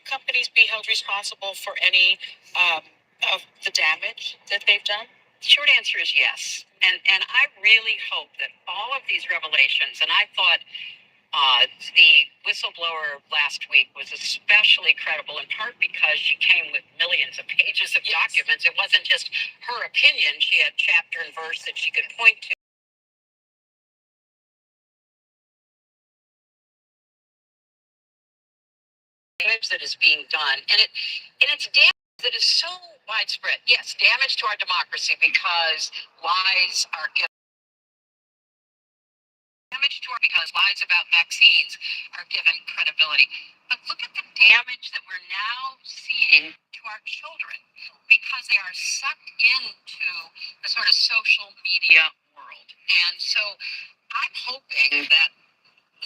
companies be held responsible for any of the damage that they've done? Short answer is yes. And I really hope that all of these revelations, and I thought the whistleblower last week was especially credible in part because she came with millions of pages of documents. It wasn't just her opinion. She had chapter and verse that she could point to. That is being done, and it's damage that is so widespread. Yes, damage to our democracy because lies are given. Damage to our because lies about vaccines are given credibility. But look at the damage that we're now seeing to our children because they are sucked into the sort of social media world. And so I'm hoping that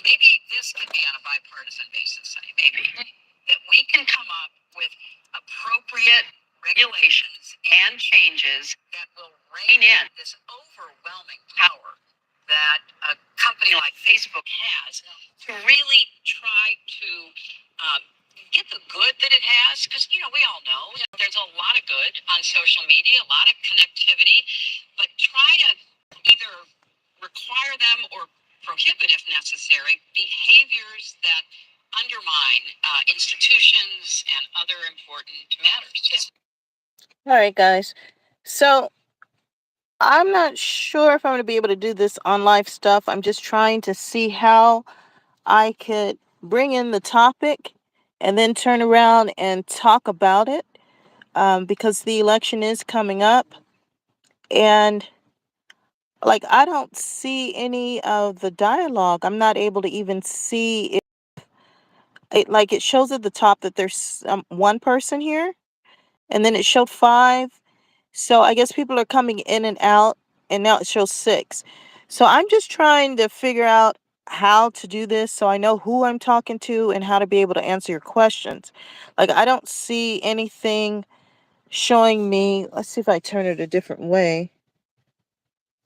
maybe this can be on a bipartisan basis, maybe, that we can come up with appropriate regulations and changes that will rein in this overwhelming power that a company like Facebook has to really try to get the good that it has. Because, we all know there's a lot of good on social media, a lot of connectivity, but try to either require them or prohibit, if necessary, behaviors that undermine institutions and other important matters. All right, guys. So I'm not sure if I'm going to be able to do this on live stuff. I'm just trying to see how I could bring in the topic and then turn around and talk about it because the election is coming up. And I don't see any of the dialogue. I'm not able to even see it shows at the top that there's one person here, and then it showed 5. So I guess people are coming in and out, and now it shows 6. So I'm just trying to figure out how to do this so I know who I'm talking to and how to be able to answer your questions. I don't see anything showing me. Let's see if I turn it a different way.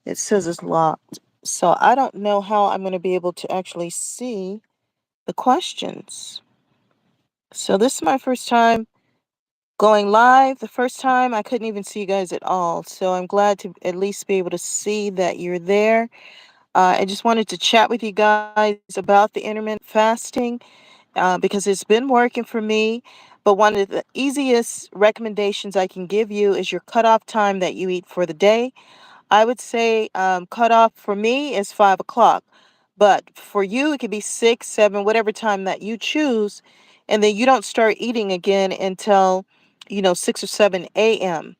It says it's locked. So I don't know how I'm going to be able to actually see the questions. So this is my first time going live. The first time I couldn't even see you guys at all. So I'm glad to at least be able to see that you're there. I just wanted to chat with you guys about the intermittent fasting because it's been working for me. But one of the easiest recommendations I can give you is your cutoff time that you eat for the day. I would say cutoff for me is 5 o'clock. But for you, it could be 6, 7, whatever time that you choose. And then you don't start eating again until 6 or 7 a.m.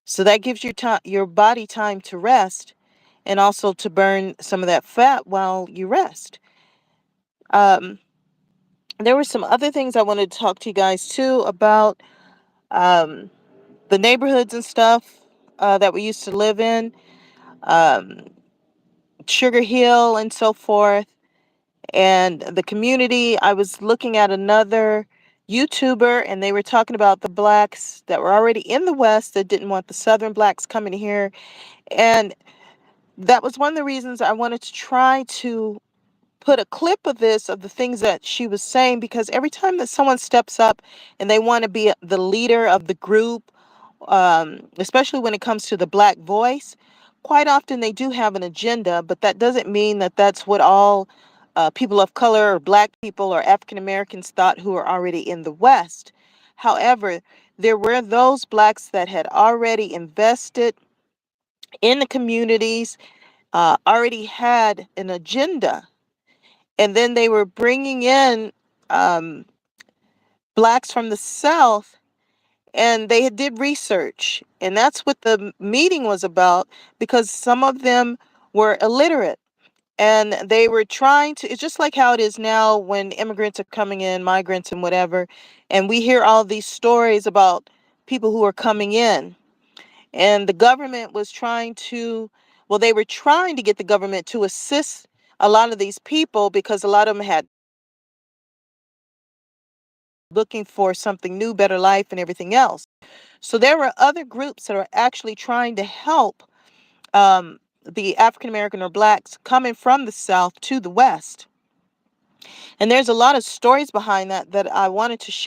So that gives your body time to rest and also to burn some of that fat while you rest. Um, there were some other things I wanted to talk to you guys too about um, the neighborhoods and stuff that we used to live in, Sugar Hill and so forth, and the community. I was looking at another YouTuber, and they were talking about the blacks that were already in the West that didn't want the Southern blacks coming here. And that was one of the reasons I wanted to try to put a clip of the things that she was saying, because every time that someone steps up and they want to be the leader of the group, especially when it comes to the black voice, quite often they do have an agenda, but that doesn't mean that that's what all people of color or black people or African Americans thought who are already in the West. However, there were those blacks that had already invested in the communities, already had an agenda, and then they were bringing in um, blacks from the South, and they did research, and that's what the meeting was about, because some of them were illiterate, and they were trying to. It's just like how it is now when immigrants are coming in, migrants and whatever, and we hear all these stories about people who are coming in, and the government was trying to, well, they were trying to get the government to assist a lot of these people because a lot of them had looking for something new, better life, and everything else. So there were other groups that are actually trying to help the African American or blacks coming from the South to the West. And there's a lot of stories behind that I wanted to share.